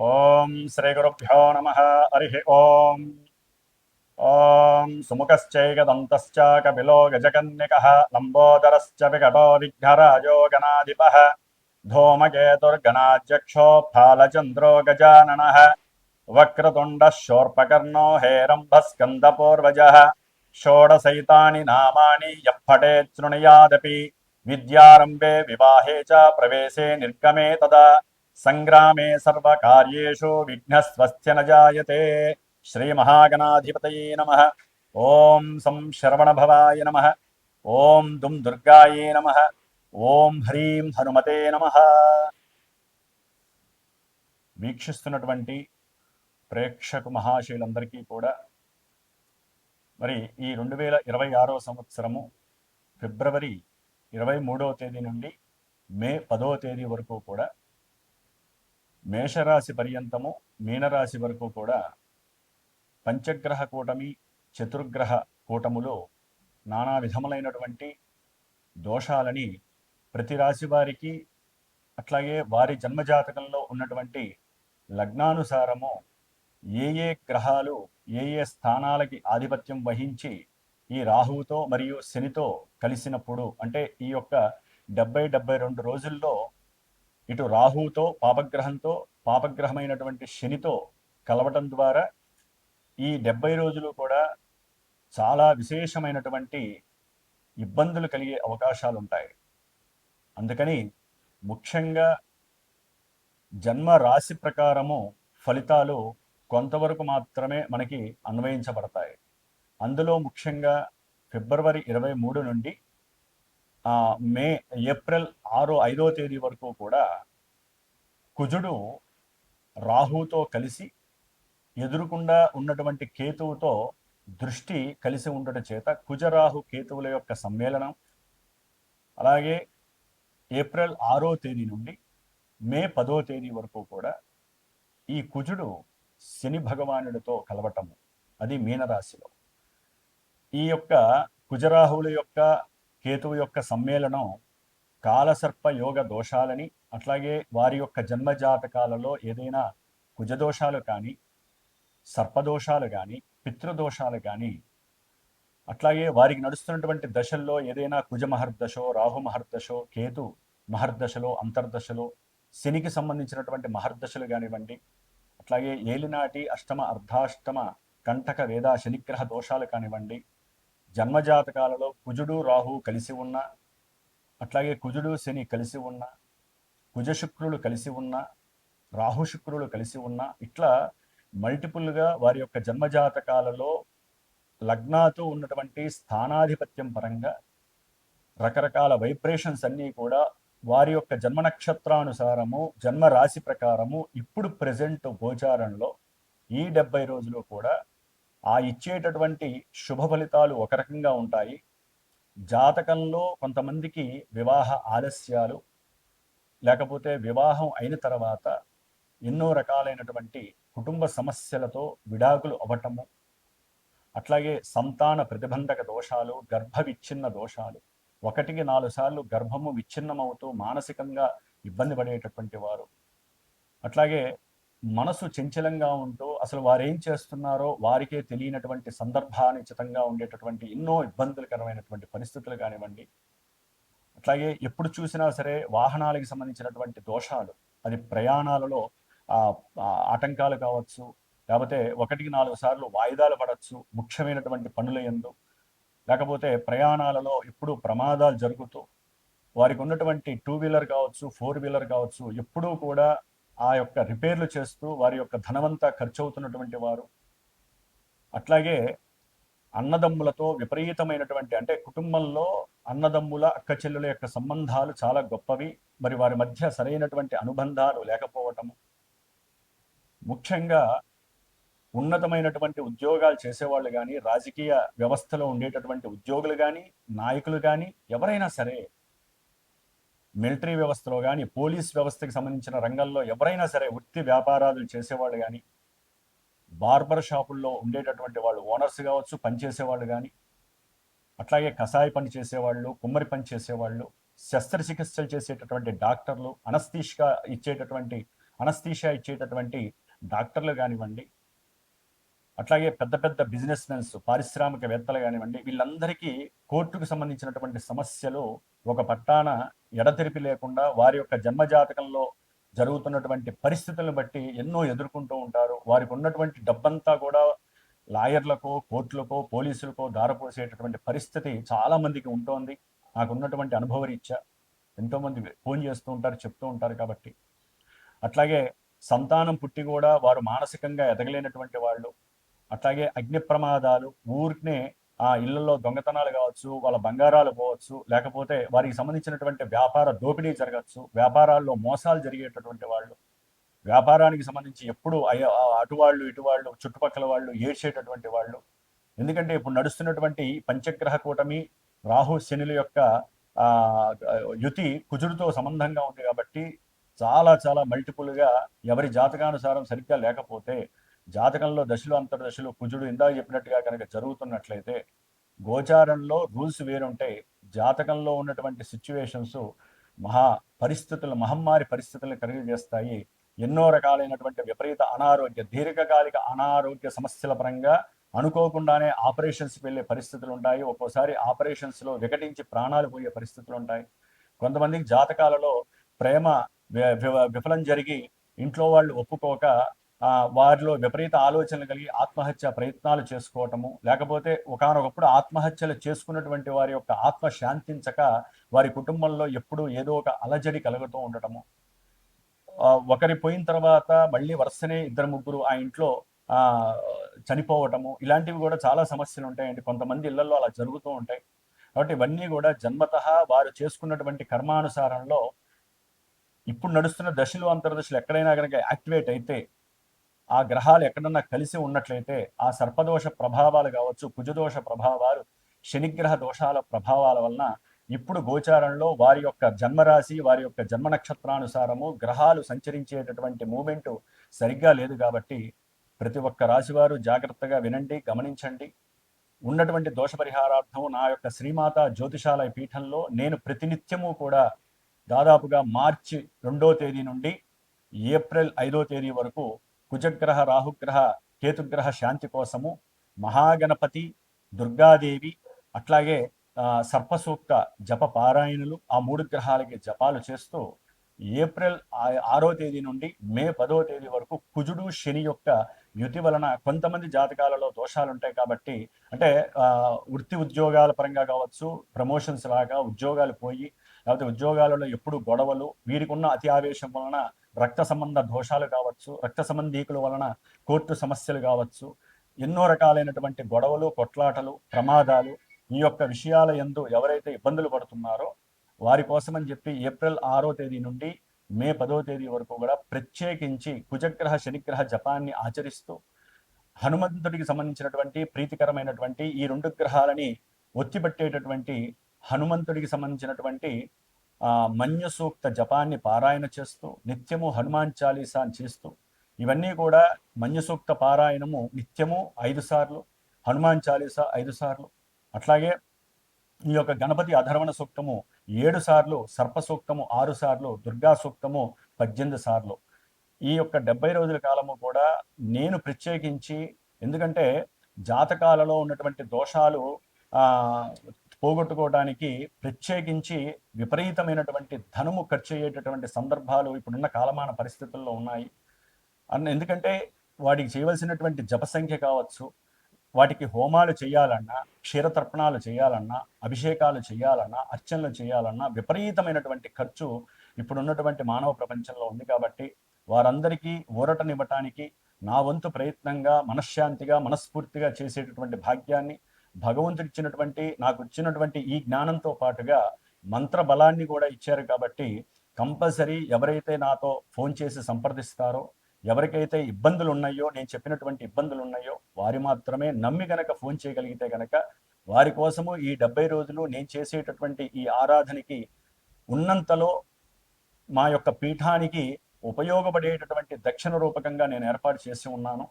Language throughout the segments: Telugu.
ఓం శ్రీ గురుభ్యో నమ. హరి ఓం. ఓం సుముఖశ్చైకదంతశ్చ కపిలో గజకన్యకః లంబోదరశ్చ వికటో విఘ్నరాజో గణాధిపః ధూమకేతుర్గణాధ్యక్షో ఫాలచంద్రో గజాననః వక్రతుండః శూర్పకర్ణో హేరంబస్కందపూర్వజः షోడశైతాని నామాని యః పఠేత్ శృణుయాదపి విద్యారంభే వివాహే చ ప్రవేశే నిర్గమే తదా సంగ్రామే సర్వకార్యేషు విఘ్నస్వస్య న జాయతే. శ్రీ మహాగణాధిపతయే నమః. ఓం సం శరవణభవాయ నమః. ఓం దుం దుర్గాయే నమః. ఓం హ్రీం హనుమతే నమః. వీక్షిస్తున్నటువంటి ప్రేక్షకు మహాశయులందరికీ కూడా మరి ఈ 2026 సంవత్సరము ఫిబ్రవరి 23వ తేదీ నుండి మే 10వ తేదీ వరకు కూడా మేషరాశి పర్యంతము మీనరాశి వరకు కూడా పంచగ్రహ కూటమి చతుర్గ్రహ కూటములో నానా విధములైనటువంటి దోషాలని ప్రతి రాశి వారికి అట్లాగే వారి జన్మజాతకంలో ఉన్నటువంటి లగ్నానుసారము ఏ ఏ గ్రహాలు ఏ ఏ స్థానాలకి ఆధిపత్యం వహించి ఈ రాహువుతో మరియు శనితో కలిసినప్పుడు అంటే ఈ యొక్క 72 రోజుల్లో ఇటు రాహువుతో పాపగ్రహంతో పాపగ్రహమైనటువంటి శనితో కలవటం ద్వారా ఈ 70 రోజులు కూడా చాలా విశేషమైనటువంటి ఇబ్బందులు కలిగే అవకాశాలు ఉంటాయి. అందుకని ముఖ్యంగా జన్మ రాశి ప్రకారము ఫలితాలు కొంతవరకు మాత్రమే మనకి అన్వయించబడతాయి. అందులో ముఖ్యంగా ఫిబ్రవరి 23 నుండి ఏప్రిల్ 5వ తేదీ వరకు కూడా కుజుడు రాహుతో కలిసి ఎదురుకుండా ఉన్నటువంటి కేతువుతో దృష్టి కలిసి ఉండటం చేత కుజరాహు కేతువుల యొక్క సమ్మేళనం, అలాగే ఏప్రిల్ 6వ తేదీ నుండి మే 10వ తేదీ వరకు కూడా ఈ కుజుడు శని భగవానుడితో కలవటము, అది మీనరాశిలో. ఈ యొక్క కుజరాహువుల యొక్క కేతువు యొక్క సమ్మేళనం కాలసర్ప యోగ దోషాలని, అట్లాగే వారి యొక్క జన్మజాతకాలలో ఏదైనా కుజదోషాలు కానీ సర్పదోషాలు కానీ పితృదోషాలు కానీ, అట్లాగే వారికి నడుస్తున్నటువంటి దశల్లో ఏదైనా కుజ మహర్దశో రాహు మహర్దశో కేతు మహర్దశలో అంతర్దశలో శనికి సంబంధించినటువంటి మహర్దశలు కానివ్వండి, అట్లాగే ఏలినాటి అష్టమ అర్ధాష్టమ కంటక వేద శనిగ్రహ దోషాలు కానివ్వండి, జన్మజాతకాలలో కుజుడు రాహు కలిసి ఉన్న, అట్లాగే కుజుడు శని కలిసి ఉన్న, కుజ శుక్రులు కలిసి ఉన్న, రాహు శుక్రులు కలిసి ఉన్న, ఇట్లా మల్టిపుల్గా వారి యొక్క జన్మజాతకాలలో లగ్నాతో ఉన్నటువంటి స్థానాధిపత్యం పరంగా రకరకాల వైబ్రేషన్స్ అన్నీ కూడా వారి యొక్క జన్మ నక్షత్రానుసారము జన్మ రాశి ప్రకారము ఇప్పుడు ప్రెజెంట్ గోచారంలో ఈ 70 రోజులు కూడా ఇచ్చేటటువంటి శుభ ఫలితాలు ఒక రకంగా ఉంటాయి. జాతకంలో కొంతమందికి వివాహ ఆలస్యాలు, లేకపోతే వివాహం అయిన తర్వాత ఎన్నో రకాలైనటువంటి కుటుంబ సమస్యలతో విడాకులు అవ్వటము, అట్లాగే సంతాన ప్రతిబంధక దోషాలు, గర్భ విచ్ఛిన్న దోషాలు, 1-4 సార్లు గర్భము విచ్ఛిన్నమవుతూ మానసికంగా ఇబ్బంది పడేటటువంటి వారు, అట్లాగే మనసు చంచలంగా ఉంటూ అసలు వారేం చేస్తున్నారో వారికే తెలియనటువంటి సందర్భానుచితంగా ఉండేటటువంటి ఎన్నో ఇబ్బందులకరమైనటువంటి పరిస్థితులు కానివ్వండి, అట్లాగే ఎప్పుడు చూసినా సరే వాహనాలకు సంబంధించినటువంటి దోషాలు, అది ప్రయాణాలలో ఆటంకాలు కావచ్చు, లేకపోతే 1-4 సార్లు వాయిదాలు పడవచ్చు ముఖ్యమైనటువంటి పనుల యందు, లేకపోతే ప్రయాణాలలో ఎప్పుడూ ప్రమాదాలు జరుగుతూ వారికి ఉన్నటువంటి 2 వీలర్ కావచ్చు 4 వీలర్ కావచ్చు ఎప్పుడూ కూడా ఆ యొక్క రిపేర్లు చేస్తూ వారి యొక్క ధనమంతా ఖర్చు అవుతున్నటువంటి వారు, అట్లాగే అన్నదమ్ములతో విపరీతమైనటువంటి అంటే కుటుంబంలో అన్నదమ్ముల అక్క చెల్లుల యొక్క సంబంధాలు చాలా గొప్పవి, మరి వారి మధ్య సరైనటువంటి అనుబంధాలు లేకపోవటము, ముఖ్యంగా ఉన్నతమైనటువంటి ఉద్యోగాలు చేసేవాళ్ళు కానీ రాజకీయ వ్యవస్థలో ఉండేటటువంటి ఉద్యోగులు కానీ నాయకులు కానీ ఎవరైనా సరే, మిలిటరీ వ్యవస్థలో కానీ పోలీస్ వ్యవస్థకి సంబంధించిన రంగంలో ఎవరైనా సరే వృత్తి వ్యాపారాలు చేసేవాళ్ళు కానీ, బార్బర్ షాపుల్లో ఉండేటటువంటి వాళ్ళు ఓనర్స్ కావచ్చు పనిచేసేవాళ్ళు కానీ, అట్లాగే కషాయ పని చేసేవాళ్ళు, కుమ్మరి పని చేసేవాళ్ళు, శస్త్రచికిత్సలు చేసేటటువంటి డాక్టర్లు, అనస్థీషియా ఇచ్చేటటువంటి అనస్థీషియా ఇచ్చేటటువంటి డాక్టర్లు కానివ్వండి, అట్లాగే పెద్ద పెద్ద బిజినెస్ మెన్స్, పారిశ్రామికవేత్తలు కానివ్వండి, వీళ్ళందరికీ కోర్టుకు సంబంధించినటువంటి సమస్యలు ఒక పట్టాన ఎడతెరిపి లేకుండా వారి యొక్క జన్మజాతకంలో జరుగుతున్నటువంటి పరిస్థితులను బట్టి ఎన్నో ఎదుర్కొంటూ ఉంటారు. వారికి ఉన్నటువంటి డబ్బంతా కూడా లాయర్లకో, కోర్టులకో, పోలీసులకో దారపోసేటటువంటి పరిస్థితి చాలా మందికి ఉంటోంది. నాకున్నటువంటి అనుభవరీత్యా ఎంతోమంది ఫోన్ చేస్తూ ఉంటారు, చెప్తూ ఉంటారు. కాబట్టి అట్లాగే సంతానం పుట్టి కూడా వారు మానసికంగా ఎదగలేనటువంటి వాళ్ళు, అట్లాగే అగ్ని ప్రమాదాలు, ఊరికనే ఆ ఇళ్లలో దొంగతనాలు కావచ్చు, వాళ్ళ బంగారాలు పోవచ్చు, లేకపోతే వారికి సంబంధించినటువంటి వ్యాపార దోపిడీ జరగచ్చు, వ్యాపారాల్లో మోసాలు జరిగేటటువంటి వాళ్ళు, వ్యాపారానికి సంబంధించి ఎప్పుడు అటువాళ్ళు ఇటువాళ్ళు చుట్టుపక్కల వాళ్ళు ఏడ్చేటటువంటి వాళ్ళు. ఎందుకంటే ఇప్పుడు నడుస్తున్నటువంటి పంచగ్రహ కూటమి రాహు శనుల యొక్క యుతి కుజుడితో సంబంధంగా ఉంది కాబట్టి చాలా చాలా మల్టిపుల్గా ఎవరి జాతకానుసారం సరిగ్గా లేకపోతే, జాతకంలో దశలు అంతర్దశలు కుజుడు ఇందాక చెప్పినట్టుగా కనుక జరుగుతున్నట్లయితే గోచారంలో రూల్స్ వేరుంటాయి. జాతకంలో ఉన్నటువంటి సిచ్యువేషన్స్ మహమ్మారి పరిస్థితులను కలిగజేస్తాయి. ఎన్నో రకాలైనటువంటి విపరీత అనారోగ్య, దీర్ఘకాలిక అనారోగ్య సమస్యల పరంగా అనుకోకుండానే ఆపరేషన్స్కి వెళ్ళే పరిస్థితులు ఉంటాయి. ఒక్కోసారి ఆపరేషన్స్లో వికటించి ప్రాణాలు పోయే పరిస్థితులు ఉంటాయి. కొంతమందికి జాతకాలలో ప్రేమ విఫలం జరిగి ఇంట్లో వాళ్ళు ఒప్పుకోక వారిలో విపరీత ఆలోచనలు కలిగి ఆత్మహత్య ప్రయత్నాలు చేసుకోవటము, లేకపోతే ఒకానొకప్పుడు ఆత్మహత్యలు చేసుకున్నటువంటి వారి యొక్క ఆత్మ శాంతించక వారి కుటుంబంలో ఎప్పుడూ ఏదో ఒక అలజడి కలుగుతూ ఉండటము, ఒకరి పోయిన తర్వాత మళ్ళీ వరుసనే ఇద్దరు ముగ్గురు ఆ ఇంట్లో చనిపోవటము, ఇలాంటివి కూడా చాలా సమస్యలు ఉంటాయండి. కొంతమంది ఇళ్లలో అలా జరుగుతూ ఉంటాయి. కాబట్టి ఇవన్నీ కూడా జన్మతః వారు చేసుకున్నటువంటి కర్మానుసారంలో ఇప్పుడు నడుస్తున్న దశలు అంతర్దశలు ఎక్కడైనా కనుక యాక్టివేట్ అయితే, ఆ గ్రహాలు ఎక్కడన్నా కలిసి ఉన్నట్లయితే ఆ సర్పదోష ప్రభావాలు కావచ్చు, కుజదోష ప్రభావాలు, శనిగ్రహ దోషాల ప్రభావాల వలన ఇప్పుడు గోచారంలో వారి యొక్క జన్మరాశి, వారి యొక్క జన్మ నక్షత్రానుసారము గ్రహాలు సంచరించేటటువంటి మూమెంటు సరిగ్గా లేదు. కాబట్టి ప్రతి ఒక్క రాశివారు జాగ్రత్తగా వినండి, గమనించండి. ఉన్నటువంటి దోష పరిహారార్థం నా యొక్క శ్రీమాత జ్యోతిషాలయ పీఠంలో నేను ప్రతినిత్యము కూడా దాదాపుగా మార్చి 2వ తేదీ నుండి ఏప్రిల్ 5వ తేదీ వరకు కుజగ్రహ, రాహుగ్రహ, కేతుగ్రహ శాంతి కోసము మహాగణపతి, దుర్గాదేవి, అట్లాగే సర్పసూక్త జప పారాయణలు, ఆ 3 గ్రహాలకి జపాలు చేస్తూ ఏప్రిల్ 6వ తేదీ నుండి మే 10వ తేదీ వరకు కుజుడు శని యొక్క యుతి వలన కొంతమంది జాతకాలలో దోషాలు ఉంటాయి. కాబట్టి అంటే వృత్తి ఉద్యోగాల పరంగా కావచ్చు, ప్రమోషన్స్ లాగా ఉద్యోగాలు పోయి, లేకపోతే ఉద్యోగాలలో ఎప్పుడు గొడవలు, వీరికి ఉన్న అతి ఆవేశం వలన రక్త సంబంధ దోషాలు కావచ్చు, రక్త సంబంధీకుల వలన కోర్టు సమస్యలు కావచ్చు, ఎన్నో రకాలైనటువంటి గొడవలు, కొట్లాటలు, ప్రమాదాలు, ఈ యొక్క విషయాల యందు ఎవరైతే ఇబ్బందులు పడుతున్నారో వారి కోసమని చెప్పి ఏప్రిల్ 6వ తేదీ నుండి మే 10వ తేదీ వరకు కూడా ప్రత్యేకించి కుజగ్రహ శనిగ్రహ జపాన్ని ఆచరిస్తూ హనుమంతుడికి సంబంధించినటువంటి ప్రీతికరమైనటువంటి ఈ 2 గ్రహాలని ఒత్తిపట్టేటటువంటి హనుమంతుడికి సంబంధించినటువంటి మన్య సూక్త జపాన్ని పారాయణ చేస్తూ నిత్యము హనుమాన్ చాలీసా చేస్తూ, ఇవన్నీ కూడా మన్య సూక్త పారాయణము నిత్యము 5 సార్లు, హనుమాన్ చాలీసా 5 సార్లు, అట్లాగే ఈ యొక్క గణపతి అధర్వణ సూక్తము 7 సార్లు, సర్ప సూక్తము 6 సార్లు, దుర్గా సూక్తము 18 సార్లు. ఈ యొక్క 70 రోజుల కాలము కూడా నేను ప్రత్యేకించి, ఎందుకంటే జాతకాలలో ఉన్నటువంటి దోషాలు పోగొట్టుకోవడానికి ప్రత్యేకించి విపరీతమైనటువంటి ధనము ఖర్చు అయ్యేటటువంటి సందర్భాలు ఇప్పుడున్న కాలమాన పరిస్థితుల్లో ఉన్నాయి. ఎందుకంటే వాటికి చేయవలసినటువంటి జప సంఖ్య కావచ్చు, వాటికి హోమాలు చేయాలన్నా, క్షీరతర్పణాలు చేయాలన్నా, అభిషేకాలు చేయాలన్నా, అర్చనలు చేయాలన్నా విపరీతమైనటువంటి ఖర్చు ఇప్పుడున్నటువంటి మానవ ప్రపంచంలో ఉంది. కాబట్టి వారందరికీ ఊరటనివ్వటానికి నా వంతు ప్రయత్నంగా మనశ్శాంతిగా మనస్ఫూర్తిగా చేసేటటువంటి భాగ్యాన్ని భగవంతుడు ఇచ్చినటువంటి, నాకు ఇచ్చినటువంటి ఈ జ్ఞానంతో పాటుగా మంత్ర బలాన్ని కూడా ఇచ్చారు. కాబట్టి కంపల్సరీ ఎవరైతే నాతో ఫోన్ చేసి సంప్రదిస్తారో, ఎవరికైతే ఇబ్బందులు ఉన్నాయో, నేను చెప్పినటువంటి ఇబ్బందులు ఉన్నాయో వారి మాత్రమే నమ్మి గనక ఫోన్ చేయగలిగితే గనక వారి కోసము ఈ 70 రోజులు నేను చేసేటటువంటి ఈ ఆరాధనకి ఉన్నంతలో మా యొక్క పీఠానికి ఉపయోగపడేటటువంటి దక్షిణ రూపకంగా నేను ఏర్పాటు చేసి ఉన్నాను.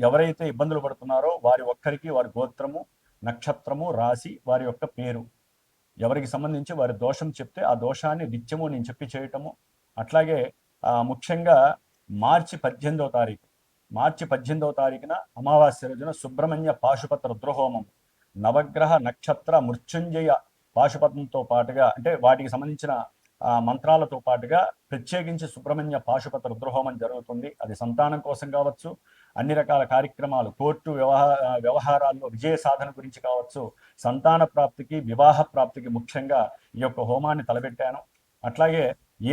ఎవరైతే ఇబ్బందులు పడుతున్నారో వారి ఒక్కరికి వారి గోత్రము, నక్షత్రము, రాశి, వారి యొక్క పేరు, ఎవరికి సంబంధించి వారి దోషం చెప్తే ఆ దోషాన్ని నిత్యము నేను చెప్పి చేయటము, అట్లాగే ముఖ్యంగా మార్చి 18వ తారీఖున అమావాస్య రోజున సుబ్రహ్మణ్య పాశుపత రుద్రహోమం, నవగ్రహ నక్షత్ర మృత్యుంజయ పాశుపతంతో పాటుగా, అంటే వాటికి సంబంధించిన మంత్రాలతో పాటుగా ప్రత్యేకించి సుబ్రహ్మణ్య పాశుపత రుద్రహోమం జరుగుతుంది. అది సంతానం కోసం కావచ్చు, అన్ని రకాల కార్యక్రమాలు, కోర్టు వ్యవహారాల్లో విజయ సాధన గురించి కావచ్చు, సంతాన ప్రాప్తికి, వివాహ ప్రాప్తికి ముఖ్యంగా ఈ యొక్క హోమాన్ని తలపెట్టాను. అట్లాగే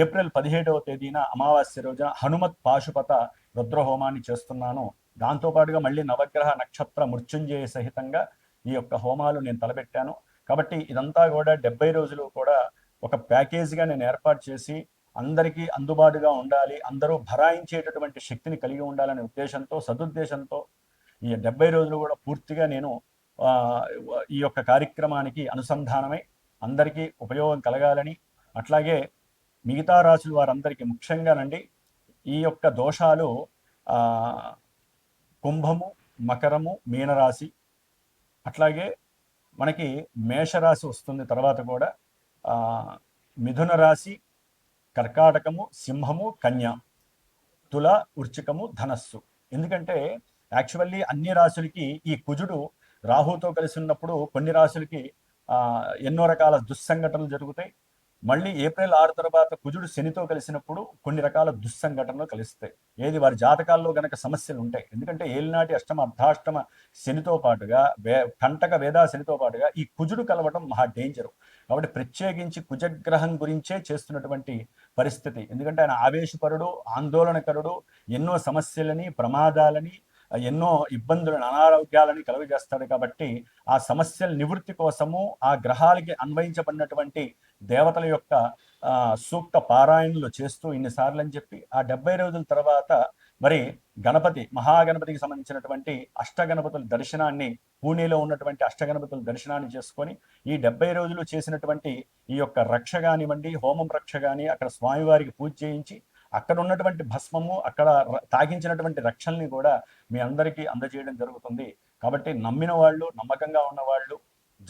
ఏప్రిల్ 17వ తేదీన అమావాస్య రోజున హనుమత్ పాశుపత రుద్రహోమాన్ని చేస్తున్నాను. దాంతోపాటుగా మళ్ళీ నవగ్రహ నక్షత్ర మృత్యుంజయ సహితంగా ఈ యొక్క హోమాలు నేను తలపెట్టాను. కాబట్టి ఇదంతా కూడా 70 రోజులు కూడా ఒక ప్యాకేజీగా నేను ఏర్పాటు చేసి అందరికీ అందుబాటుగా ఉండాలి, అందరూ భరాయించేటటువంటి శక్తిని కలిగి ఉండాలనే ఉద్దేశంతో, సదుద్దేశంతో ఈ 70 రోజులు కూడా పూర్తిగా నేను ఈ యొక్క కార్యక్రమానికి అనుసంధానమై అందరికీ ఉపయోగం కలగాలని, అట్లాగే మిగతా రాశుల వారందరికీ ముఖ్యంగానండి ఈ యొక్క దోషాలు కుంభము, మకరము, మీనరాశి, అట్లాగే మనకి మేషరాశి వస్తుంది. తర్వాత కూడా మిథున రాశి, కర్కాటకము, సింహము, కన్య, తుల, వృశ్చికము, ధనస్సు. ఎందుకంటే యాక్చువల్లీ అన్ని రాశులకి ఈ కుజుడు రాహుతో కలిసి ఉన్నప్పుడు కొన్ని రాశులకి ఎన్నో రకాల దుస్సంఘటనలు జరుగుతాయి. మళ్ళీ ఏప్రిల్ 6 తర్వాత కుజుడు శనితో కలిసినప్పుడు కొన్ని రకాల దుస్సంఘటనలు కలుస్తాయి. ఏది వారి జాతకాల్లో గనక సమస్యలు ఉంటాయి. ఎందుకంటే ఏలినాటి అష్టమ అర్ధాష్టమ శనితో పాటుగా కంటక వేదా శనితో పాటుగా ఈ కుజుడు కలవడం మహా డేంజరు. కాబట్టి ప్రత్యేకించి కుజగ్రహం గురించే చేస్తున్నటువంటి పరిస్థితి. ఎందుకంటే ఆయన ఆవేశపరుడు, ఆందోళనకరుడు, ఎన్నో సమస్యలని, ప్రమాదాలని, ఎన్నో ఇబ్బందులను, అనారోగ్యాలని కలుగజేస్తాడు. కాబట్టి ఆ సమస్యల నివృత్తి కోసము ఆ గ్రహాలకి అన్వయించబడినటువంటి దేవతల యొక్క సూక్త పారాయణలు చేస్తూ ఇన్నిసార్లు అని చెప్పి ఆ 70 రోజుల తర్వాత మరి గణపతి, మహాగణపతికి సంబంధించినటువంటి అష్టగణపతుల దర్శనాన్ని, పూణేలో ఉన్నటువంటి అష్టగణపతుల దర్శనాన్ని చేసుకొని ఈ 70 రోజులు చేసినటువంటి ఈ యొక్క రక్ష కానివ్వండి, హోమం రక్ష కానీ, అక్కడ స్వామివారికి పూజ చేయించి అక్కడ ఉన్నటువంటి భస్మము, అక్కడ తాగించినటువంటి రక్షల్ని కూడా మీ అందరికీ అందజేయడం జరుగుతుంది. కాబట్టి నమ్మిన వాళ్ళు, నమ్మకంగా ఉన్నవాళ్ళు,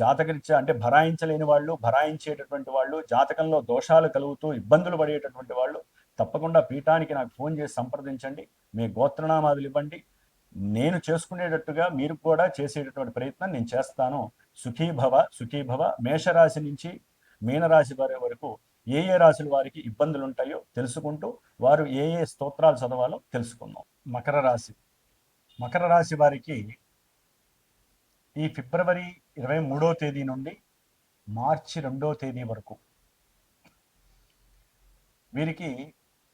జాతకరీత్యా అంటే భరాయించలేని వాళ్ళు, భరాయించేటటువంటి వాళ్ళు, జాతకంలో దోషాలు కలుగుతూ ఇబ్బందులు పడేటటువంటి వాళ్ళు తప్పకుండా పీఠానికి నాకు ఫోన్ చేసి సంప్రదించండి. మీ గోత్రనామాదులు ఇవ్వండి. నేను చేసుకునేటట్టుగా మీరు కూడా చేసేటటువంటి ప్రయత్నం నేను చేస్తాను. సుఖీభవ సుఖీభవ. మేషరాశి నుంచి మీనరాశి వారి వరకు ఏ ఏ రాశుల వారికి ఇబ్బందులు ఉంటాయో తెలుసుకుంటూ వారు ఏ ఏ స్తోత్రాలు చదవాలో తెలుసుకుందాం. మకర రాశి వారికి ఈ ఫిబ్రవరి 23వ తేదీ నుండి మార్చి 2వ తేదీ వరకు వీరికి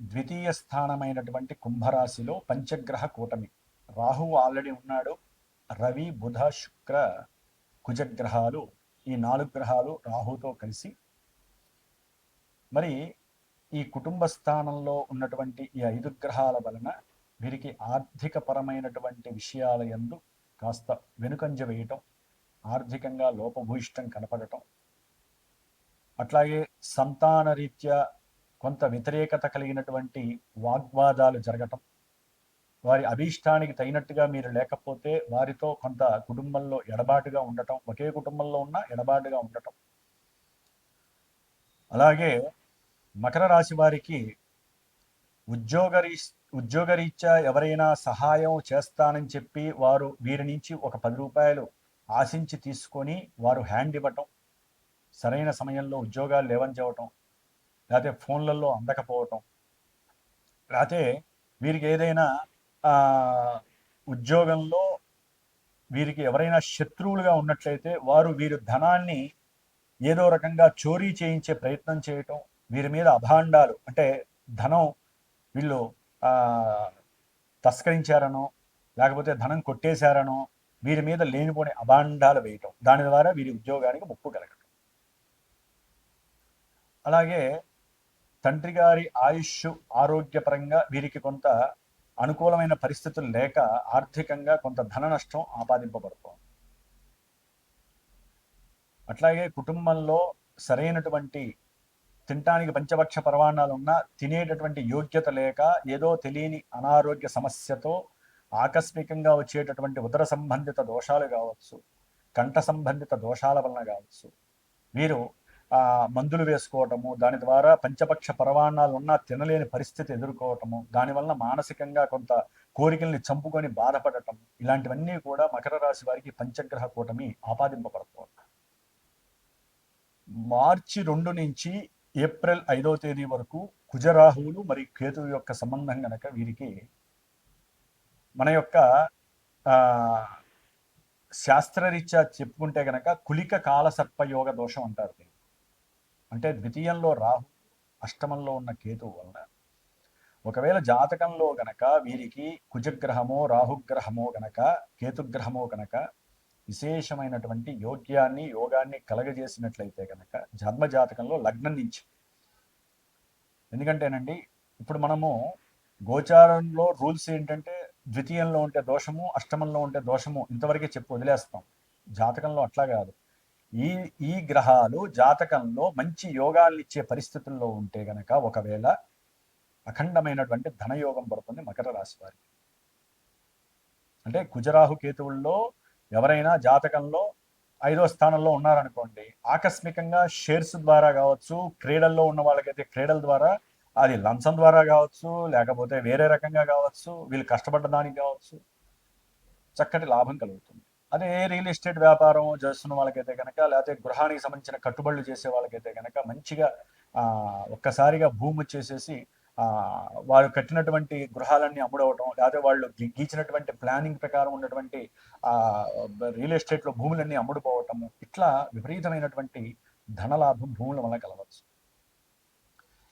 ద్వితీయ స్థానమైనటువంటి కుంభరాశిలో పంచగ్రహ కూటమి. రాహువు ఆల్రెడీ ఉన్నాడు. రవి, బుధ, శుక్ర, కుజగ్రహాలు, ఈ 4 గ్రహాలు రాహుతో కలిసి మరి ఈ కుటుంబ స్థానంలో ఉన్నటువంటి ఈ 5 గ్రహాల వలన వీరికి ఆర్థిక పరమైనటువంటి విషయాల యందు కాస్త వెనుకంజ వేయటం, ఆర్థికంగా లోపభూయిష్టం కనపడటం, అట్లాగే సంతాన రీత్యా కొంత వ్యతిరేకత కలిగినటువంటి వాగ్వాదాలు జరగటం, వారి అభీష్టానికి తగినట్టుగా మీరు లేకపోతే వారితో కొంత కుటుంబంలో ఎడబాటుగా ఉండటం, ఒకే కుటుంబంలో ఉన్న ఎడబాటుగా ఉండటం. అలాగే మకర రాశి వారికి ఉద్యోగరీత్యా ఎవరైనా సహాయం చేస్తానని చెప్పి వారు వీరి నుంచి ఒక 10 రూపాయలు ఆశించి తీసుకొని వారు హ్యాండ్ ఇవ్వటం, సరైన సమయంలో ఉద్యోగాలు లేవని చెప్పటం, లేకపోతే ఫోన్లలో అందకపోవటం, లేకపోతే వీరికి ఏదైనా ఉద్యోగంలో వీరికి ఎవరైనా శత్రువులుగా ఉన్నట్లయితే వారు వీరి ధనాన్ని ఏదో రకంగా చోరీ చేయించే ప్రయత్నం చేయటం, వీరి మీద అభాండాలు, అంటే ధనం వీళ్ళు తస్కరించారనో లేకపోతే ధనం కొట్టేశారనో వీరి మీద లేనిపోని అభాండాలు వేయటం, దాని ద్వారా వీరి ఉద్యోగానికి ముప్పు కలగటం. అలాగే తండ్రి గారి ఆయుష్, ఆరోగ్యపరంగా వీరికి కొంత అనుకూలమైన పరిస్థితులు లేక ఆర్థికంగా కొంత ధన నష్టం ఆపాదింపబడుతోంది. అట్లాగే కుటుంబంలో సరైనటువంటి తినటానికి పంచభక్ష పరమాణాలు ఉన్నా తినేటటువంటి యోగ్యత లేక ఏదో తెలియని అనారోగ్య సమస్యతో ఆకస్మికంగా వచ్చేటటువంటి ఉదర సంబంధిత దోషాలు కావచ్చు, కంఠ సంబంధిత దోషాల వలన కావచ్చు, వీరు మందులు వేసుకోవటము, దాని ద్వారా పంచపక్ష పరవాణాలు ఉన్నా తినలేని పరిస్థితి ఎదుర్కోవటము, దానివల్ల మానసికంగా కొంత కోరికల్ని చంపుకొని బాధపడటం, ఇలాంటివన్నీ కూడా మకర రాశి వారికి పంచగ్రహ కూటమి ఆపాదింపబడుతుంది. మార్చి 2 నుంచి ఏప్రిల్ 5వ తేదీ వరకు కుజరాహువులు మరియు కేతువు యొక్క సంబంధం గనక వీరికి మన యొక్క శాస్త్రరీత్యా చెప్పుకుంటే గనక కులిక కాల సర్పయోగ దోషం అంటారు దీన్ని. అంటే ద్వితీయంలో రాహు, అష్టమంలో ఉన్న కేతువు వలన ఒకవేళ జాతకంలో గనక వీరికి కుజగ్రహమో రాహుగ్రహమో గనక కేతుగ్రహమో గనక విశేషమైనటువంటి యోగాన్ని కలగజేసినట్లయితే కనుక జన్మ జాతకంలో లగ్నం నుంచి, ఎందుకంటేనండి ఇప్పుడు మనము గోచారంలో రూల్స్ ఏంటంటే ద్వితీయంలో ఉంటే దోషము, అష్టమంలో ఉంటే దోషము ఇంతవరకే చెప్పి వదిలేస్తాం. జాతకంలో అట్లా కాదు. ఈ గ్రహాలు జాతకంలో మంచి యోగాలు ఇచ్చే పరిస్థితుల్లో ఉంటే గనక ఒకవేళ అఖండమైనటువంటి ధనయోగం పడుతుంది మకర రాశి వారికి. అంటే కుజరాహు కేతువుల్లో ఎవరైనా జాతకంలో 5వ స్థానంలో ఉన్నారనుకోండి, ఆకస్మికంగా షేర్స్ ద్వారా కావచ్చు, క్రీడల్లో ఉన్న వాళ్ళకైతే క్రీడల ద్వారా, అది లంచం ద్వారా కావచ్చు, లేకపోతే వేరే రకంగా కావచ్చు, వీళ్ళు కష్టపడ్డ దానికి కావచ్చు, చక్కటి లాభం కలుగుతుంది. అదే రియల్ ఎస్టేట్ వ్యాపారం చేస్తున్న వాళ్ళకైతే కనుక, లేకపోతే గృహానికి సంబంధించిన కట్టుబడులు చేసే వాళ్ళకైతే కనుక మంచిగా ఒక్కసారిగా భూమి వచ్చేసేసి వారు కట్టినటువంటి గృహాలన్నీ అమ్ముడవటం, లేకపోతే వాళ్ళు గీచినటువంటి ప్లానింగ్ ప్రకారం ఉన్నటువంటి రియల్ ఎస్టేట్లో భూములన్నీ అమ్ముడుపోవటము, ఇట్లా విపరీతమైనటువంటి ధనలాభం భూముల వల్ల కలవచ్చు.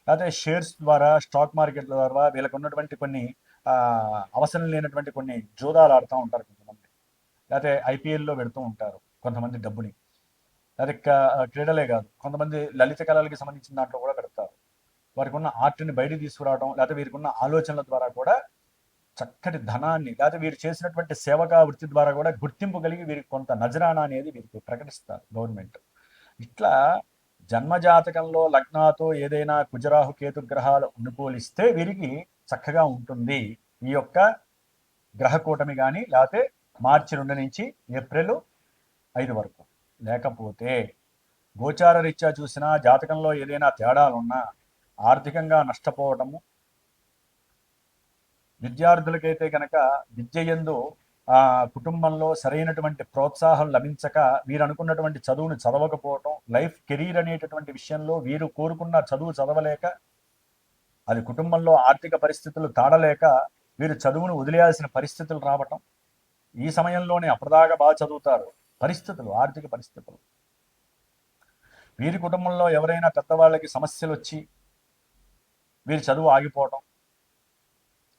లేకపోతే షేర్స్ ద్వారా, స్టాక్ మార్కెట్ల ద్వారా వీళ్ళకు ఉన్నటువంటి కొన్ని అవసరం లేనటువంటి కొన్ని జోదాలు ఆడుతూ ఉంటారు కొంతమంది, లేకపోతే ఐపీఎల్లో పెడుతూ ఉంటారు కొంతమంది డబ్బుని, లేకపోతే క్రీడలే కాదు కొంతమంది లలిత కళలకి సంబంధించిన దాంట్లో కూడా పెడతారు. వారికి ఉన్న ఆర్ట్ని బయటికి తీసుకురావడం, లేకపోతే వీరికి ఉన్న ఆలోచనల ద్వారా కూడా చక్కటి ధనాన్ని, లేకపోతే వీరు చేసినటువంటి సేవకా వృత్తి ద్వారా కూడా గుర్తింపు కలిగి వీరికి కొంత నజరానా అనేది వీరికి ప్రకటిస్తారు గవర్నమెంట్. ఇట్లా జన్మజాతకంలో లగ్నాతో ఏదైనా కుజరాహు కేతు గ్రహాలు అనుకూలిస్తే వీరికి చక్కగా ఉంటుంది ఈ యొక్క గ్రహకూటమి. కానీ లేకపోతే మార్చి 2 నుంచి ఏప్రిల్ 5 వరకు. లేకపోతే గోచార రీత్యా చూసినా జాతకంలో ఏదైనా తేడాలున్నా ఆర్థికంగా నష్టపోవటము, విద్యార్థులకైతే కనుక విద్య యందు కుటుంబంలో సరైనటువంటి ప్రోత్సాహం లభించక వీరు అనుకున్నటువంటి చదువును చదవకపోవటం, లైఫ్ కెరీర్ అనేటటువంటి విషయంలో వీరు కోరుకున్న చదువు చదవలేక, అది కుటుంబంలో ఆర్థిక పరిస్థితులు తాడలేక వీరు చదువును వదిలేయాల్సిన పరిస్థితులు రావటం, ఈ సమయంలోనే అప్పటిదాకా బాగా చదువుతారు, పరిస్థితులు, ఆర్థిక పరిస్థితులు, వీరి కుటుంబంలో ఎవరైనా పెద్దవాళ్ళకి సమస్యలు వచ్చి వీరి చదువు ఆగిపోవటం,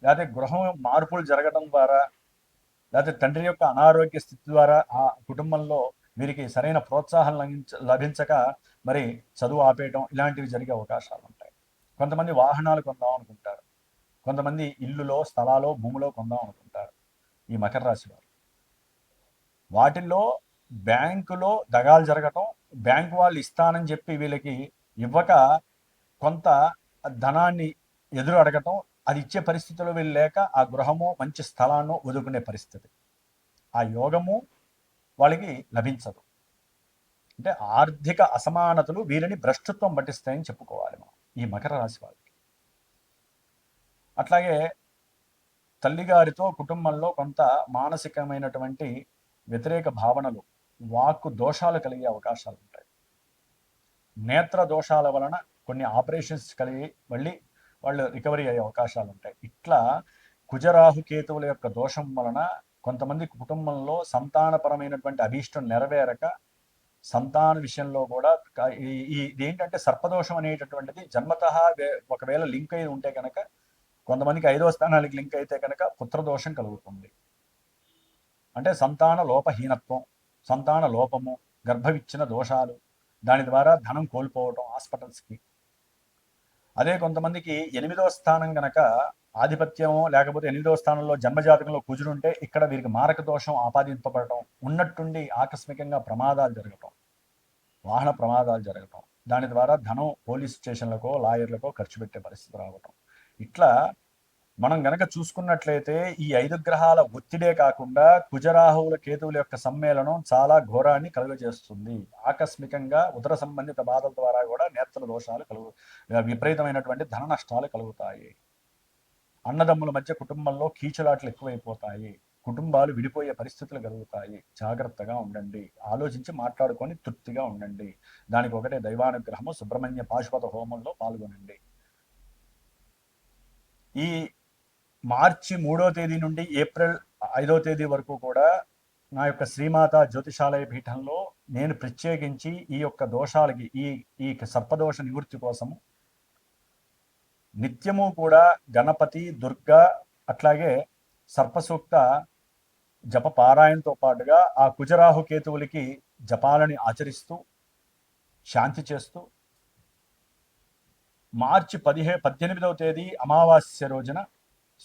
లేకపోతే గృహం మార్పులు జరగడం ద్వారా, లేకపోతే తండ్రి యొక్క అనారోగ్య స్థితి ద్వారా ఆ కుటుంబంలో వీరికి సరైన ప్రోత్సాహం లభించక మరి చదువు ఆపేయటం, ఇలాంటివి జరిగే అవకాశాలు ఉంటాయి. కొంతమంది వాహనాలు కొందాం అనుకుంటారు, కొంతమంది ఇల్లులో, స్థలాలో, భూమిలో కొందాం అనుకుంటారు ఈ మకర రాశి వారు. వాటిల్లో బ్యాంకులో దగాలు జరగటం, బ్యాంకు వాళ్ళు ఇస్తానని చెప్పి వీళ్ళకి ఇవ్వక కొంత ధనాన్ని ఎదురు అడగటం, అది ఇచ్చే పరిస్థితుల్లో వీళ్ళు లేక ఆ గృహము మంచి స్థలాన్ని వదులుకునే పరిస్థితి, ఆ యోగము వాళ్ళకి లభించదు. అంటే ఆర్థిక అసమానతలు వీరిని భ్రష్టత్వం పట్టిస్తాయని చెప్పుకోవాలి మనం ఈ మకర రాశి వాళ్ళకి. అట్లాగే తల్లిగారితో కుటుంబంలో కొంత మానసికమైనటువంటి వ్యతిరేక భావనలు, వాక్కు దోషాలు కలిగే అవకాశాలు ఉంటాయి. నేత్ర దోషాల వలన కొన్ని ఆపరేషన్స్ కలిగి మళ్ళీ వాళ్ళు రికవరీ అయ్యే అవకాశాలు ఉంటాయి. ఇట్లా కుజరాహు కేతువుల యొక్క దోషం వలన కొంతమంది కుటుంబంలో సంతానపరమైనటువంటి అభీష్టం నెరవేరక, సంతాన విషయంలో కూడా ఇదేంటంటే సర్పదోషం అనేటటువంటిది జన్మతః ఒకవేళ లింక్ అయి ఉంటే కనుక, కొంతమందికి 5వ స్థానానికి లింక్ అయితే కనుక పుత్రదోషం కలుగుతుంది. అంటే సంతాన లోపహీనత్వం, సంతాన లోపము, గర్భవిచ్చిన దోషాలు, దాని ద్వారా ధనం కోల్పోవటం హాస్పిటల్స్కి. అదే కొంతమందికి 8వ స్థానం గనక ఆధిపత్యం, లేకపోతే 8వ స్థానంలో జన్మజాతకంలో కుజుడుంటే ఇక్కడ వీరికి మారక దోషం ఆపాదింపబడటం, ఉన్నట్టుండి ఆకస్మికంగా ప్రమాదాలు జరగటం, వాహన ప్రమాదాలు జరగటం, దాని ద్వారా ధనం పోలీస్ స్టేషన్లకో లాయర్లకో ఖర్చు పెట్టే పరిస్థితి రావటం, ఇట్లా మనం గనక చూసుకున్నట్లయితే ఈ 5 గ్రహాల ఒత్తిడే కాకుండా కుజరాహువుల కేతువుల యొక్క సమ్మేళనం చాలా ఘోరాన్ని కలుగజేస్తుంది. ఆకస్మికంగా ఉదర సంబంధిత బాధల ద్వారా కూడా నేత్ర దోషాలు విపరీతమైనటువంటి ధన నష్టాలు కలుగుతాయి. అన్నదమ్ముల మధ్య కుటుంబంలో కీచులాట్లు ఎక్కువైపోతాయి. కుటుంబాలు విడిపోయే పరిస్థితులు కలుగుతాయి. జాగ్రత్తగా ఉండండి. ఆలోచించి మాట్లాడుకొని తృప్తిగా ఉండండి. దానికి ఒకటే దైవానుగ్రహము. సుబ్రహ్మణ్య పాశుపత హోమంలో పాల్గొనండి. ఈ మార్చి 3వ తేదీ నుండి ఏప్రిల్ 5వ తేదీ వరకు కూడా నా యొక్క శ్రీమాత జ్యోతిషాలయ పీఠంలో నేను ప్రత్యేకించి ఈ యొక్క దోషాలకి ఈ సర్పదోష నివృత్తి కోసము నిత్యము కూడా గణపతి, దుర్గా అట్లాగే సర్పసూక్త జప పారాయణతో పాటుగా ఆ కుజరాహు కేతువులకి జపాలని ఆచరిస్తూ శాంతి చేస్తూ మార్చి 18వ తేదీ అమావాస్య రోజున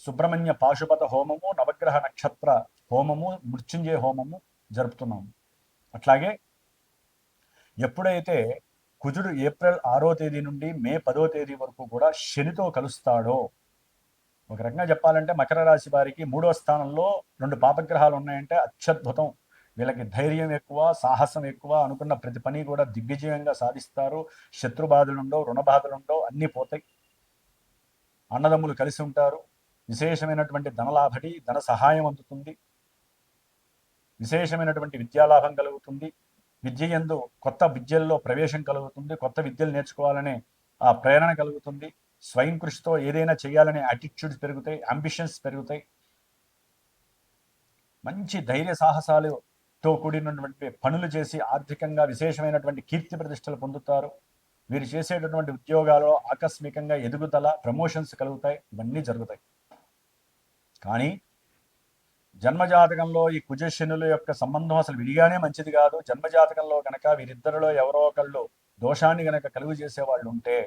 సుబ్రహ్మణ్య పాశుపత హోమము, నవగ్రహ నక్షత్ర హోమము, మృత్యుంజయ హోమము జరుపుతున్నాము. అట్లాగే ఎప్పుడైతే కుజుడు ఏప్రిల్ 6వ తేదీ నుండి మే 10వ తేదీ వరకు కూడా శనితో కలుస్తాడో, ఒక రకంగా చెప్పాలంటే మకర రాశి వారికి 3వ స్థానంలో 2 పాపగ్రహాలు ఉన్నాయంటే అత్యద్భుతం. వీళ్ళకి ధైర్యం ఎక్కువ, సాహసం ఎక్కువ, అనుకున్న ప్రతి పని కూడా దిగ్విజయంగా సాధిస్తారు. శత్రు బాధలుండవు, రుణ బాధలుండవు, అన్నీ పోతాయి. అన్నదమ్ములు కలిసి ఉంటారు. విశేషమైనటువంటి ధనలాభటి, ధన సహాయం అందుతుంది. విశేషమైనటువంటి విద్యాలాభం కలుగుతుంది. విద్య యందు కొత్త విద్యల్లో ప్రవేశం కలుగుతుంది. కొత్త విద్యలు నేర్చుకోవాలనే ఆ ప్రేరణ కలుగుతుంది. స్వయం కృషితో ఏదైనా చేయాలనే యాటిట్యూడ్స్ పెరుగుతాయి, అంబిషన్స్ పెరుగుతాయి. మంచి ధైర్య సాహసాలతో కూడినటువంటి పనులు చేసి ఆర్థికంగా విశేషమైనటువంటి కీర్తి ప్రతిష్టలు పొందుతారు. వీరు చేసేటటువంటి ఉద్యోగాల్లో ఆకస్మికంగా ఎదుగుదల, ప్రమోషన్స్ కలుగుతాయి. ఇవన్నీ జరుగుతాయి. కానీ జన్మజాతకంలో ఈ కుజశనుల యొక్క సంబంధం అసలు విడిగానే మంచిది కాదు. జన్మజాతకంలో కనుక వీరిద్దరిలో ఎవరో ఒకళ్ళు దోషాన్ని గనక కలుగు చేసే వాళ్ళు ఉంటే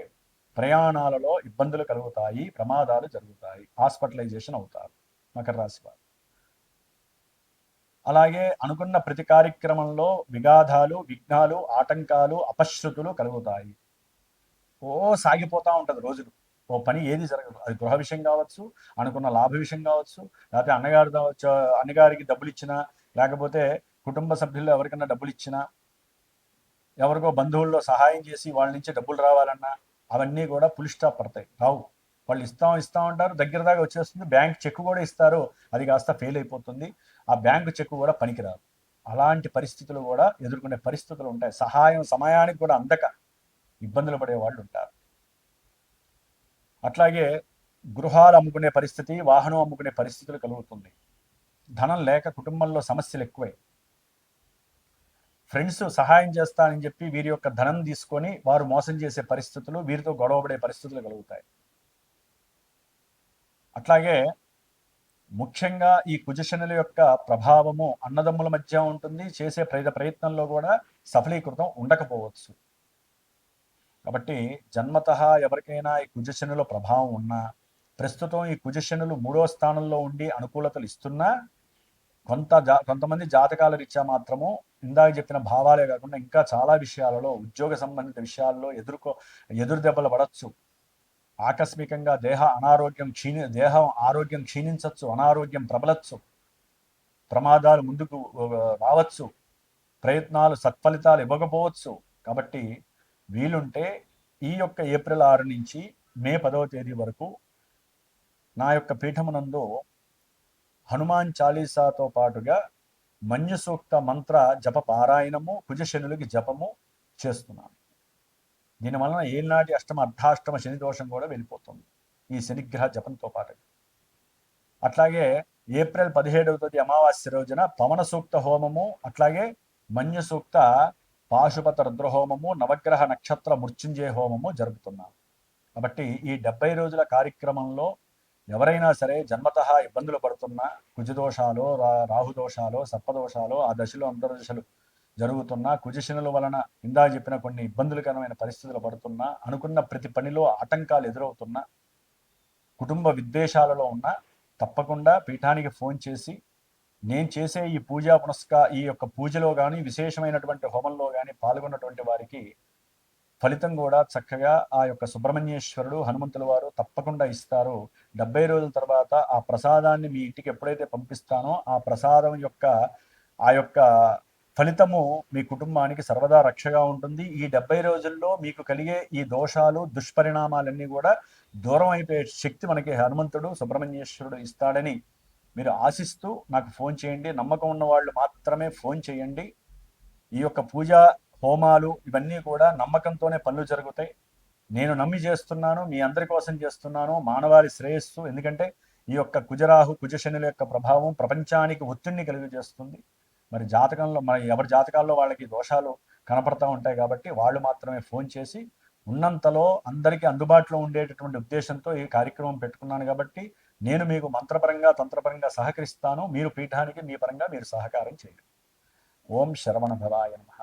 ప్రయాణాలలో ఇబ్బందులు కలుగుతాయి, ప్రమాదాలు జరుగుతాయి, హాస్పిటలైజేషన్ అవుతారు మకర రాశి వారు. అలాగే అనుకున్న ప్రతి కార్యక్రమంలో విఘాతాలు, విఘ్నాలు, ఆటంకాలు, అపశృతులు కలుగుతాయి. సాగిపోతూ ఉంటుంది రోజులు. ఓ పని ఏది జరగదు. అది గృహ విషయం కావచ్చు, అనుకున్న లాభ విషయం కావచ్చు, లేకపోతే అన్నగారికి డబ్బులు ఇచ్చినా, లేకపోతే కుటుంబ సభ్యుల్లో ఎవరికన్నా డబ్బులు ఇచ్చినా, ఎవరికో బంధువుల్లో సహాయం చేసి వాళ్ళ నుంచి డబ్బులు రావాలన్నా అవన్నీ కూడా పులి స్టాప్ పడతాయి, రావు. వాళ్ళు ఇస్తాం అంటారు, దగ్గర దాకా వచ్చేస్తుంది. బ్యాంక్ చెక్ కూడా ఇస్తారు, అది కాస్త ఫెయిల్ అయిపోతుంది. ఆ బ్యాంకు చెక్ కూడా పనికిరాదు. అలాంటి పరిస్థితులు కూడా ఎదుర్కొనే పరిస్థితులు ఉంటాయి. సహాయం సమయానికి కూడా అందక ఇబ్బందులు పడే వాళ్ళు ఉంటారు. అట్లాగే గృహాలు అమ్ముకునే పరిస్థితి, వాహనం అమ్ముకునే పరిస్థితులు కలుగుతుంది. ధనం లేక కుటుంబంలో సమస్యలు ఎక్కువై, ఫ్రెండ్స్ సహాయం చేస్తానని చెప్పి వీరి యొక్క ధనం తీసుకొని వారు మోసం చేసే పరిస్థితులు, వీరితో గొడవపడే పరిస్థితులు కలుగుతాయి. అట్లాగే ముఖ్యంగా ఈ కుజశనుల యొక్క ప్రభావము అన్నదమ్ముల మధ్య ఉంటుంది. చేసే ప్రయత్నంలో కూడా సఫలీకృతం ఉండకపోవచ్చు. కాబట్టి జన్మతః ఎవరికైనా ఈ కుజశనుల ప్రభావం ఉన్నా, ప్రస్తుతం ఈ కుజశనులు 3వ స్థానంలో ఉండి అనుకూలతలు ఇస్తున్నా, కొంతమంది జాతకాల రీత్యా మాత్రము ఇందాక చెప్పిన భావాలే కాకుండా ఇంకా చాలా విషయాలలో, ఉద్యోగ సంబంధిత విషయాల్లో ఎదురు దెబ్బలు పడవచ్చు. ఆకస్మికంగా దేహం ఆరోగ్యం క్షీణించవచ్చు, అనారోగ్యం ప్రబలచ్చు, ప్రమాదాలు ముందుకు రావచ్చు, ప్రయత్నాలు సత్ఫలితాలు ఇవ్వకపోవచ్చు. కాబట్టి వీలుంటే ఈ యొక్క ఏప్రిల్ 6 నుంచి మే 10వ తేదీ వరకు నా యొక్క పీఠమునందు హనుమాన్ చాలీసాతో పాటుగా మన్యు సూక్త మంత్ర జప పారాయణము, కుజశనులకి జపము చేస్తున్నాను. దీనివలన ఏనాటి అష్టమ అర్ధాష్టమ శని దోషం కూడా వెళ్ళిపోతుంది ఈ శనిగ్రహ జపంతో పాటు. అట్లాగే ఏప్రిల్ 17వ తేదీ అమావాస్య రోజున పవన సూక్త హోమము, అట్లాగే మన్యు సూక్త పాశుపత రుద్రహోమము, నవగ్రహ నక్షత్ర మృత్యుంజయ హోమము జరుపుతున్నాను. కాబట్టి ఈ 70 రోజుల కార్యక్రమంలో ఎవరైనా సరే జన్మతః ఇబ్బందులు పడుతున్నా, కుజదోషాలు, రాహుదోషాలు, సర్పదోషాలు, ఆ దశలు అంతర్దశలు జరుగుతున్నా, కుజశనుల వలన ఇందా చెప్పిన కొన్ని ఇబ్బందులకరమైన పరిస్థితులు పడుతున్నా, అనుకున్న ప్రతి పనిలో ఆటంకాలు ఎదురవుతున్నా, కుటుంబ విద్వేషాలలో ఉన్న తప్పకుండా పీఠానికి ఫోన్ చేసి నేను చేసే ఈ పూజా ఈ యొక్క పూజలో కానీ విశేషమైనటువంటి హోమంలో కానీ పాల్గొన్నటువంటి వారికి ఫలితం కూడా చక్కగా ఆ యొక్క సుబ్రహ్మణ్యేశ్వరుడు, హనుమంతుల వారు తప్పకుండా ఇస్తారు. 70 రోజుల తర్వాత ఆ ప్రసాదాన్ని మీ ఇంటికి ఎప్పుడైతే పంపిస్తానో ఆ ప్రసాదం యొక్క ఆ యొక్క ఫలితము మీ కుటుంబానికి సర్వదా రక్షగా ఉంటుంది. ఈ 70 రోజుల్లో మీకు కలిగే ఈ దోషాలు దుష్పరిణామాలన్నీ కూడా దూరం అయిపోయే శక్తి మనకి హనుమంతుడు సుబ్రహ్మణ్యేశ్వరుడు ఇస్తాడని మీరు ఆశిస్తూ నాకు ఫోన్ చేయండి. నమ్మకం ఉన్న వాళ్ళు మాత్రమే ఫోన్ చేయండి. ఈ యొక్క పూజ హోమాలు ఇవన్నీ కూడా నమ్మకంతోనే పనులు జరుగుతాయి. నేను నమ్మి చేస్తున్నాను, మీ అందరి కోసం చేస్తున్నాను, మానవాళి శ్రేయస్సు. ఎందుకంటే ఈ యొక్క కుజరాహు కుజశనుల యొక్క ప్రభావం ప్రపంచానికి ఒత్తిడిని కలుగజేస్తుంది. మరి జాతకంలో మన ఎవరి జాతకాల్లో వాళ్ళకి దోషాలు కనపడతా ఉంటాయి కాబట్టి వాళ్ళు మాత్రమే ఫోన్ చేసి ఉన్నంతలో అందరికీ అందుబాటులో ఉండేటటువంటి ఉద్దేశంతో ఈ కార్యక్రమం పెట్టుకున్నాను కాబట్టి నేను మీకు మంత్రపరంగా తంత్రపరంగా సహకరిస్తాను. మీరు పీఠానికి మీ పరంగా మీరు సహకారం చేయండి. ఓం శరవణ భవాయ నమః.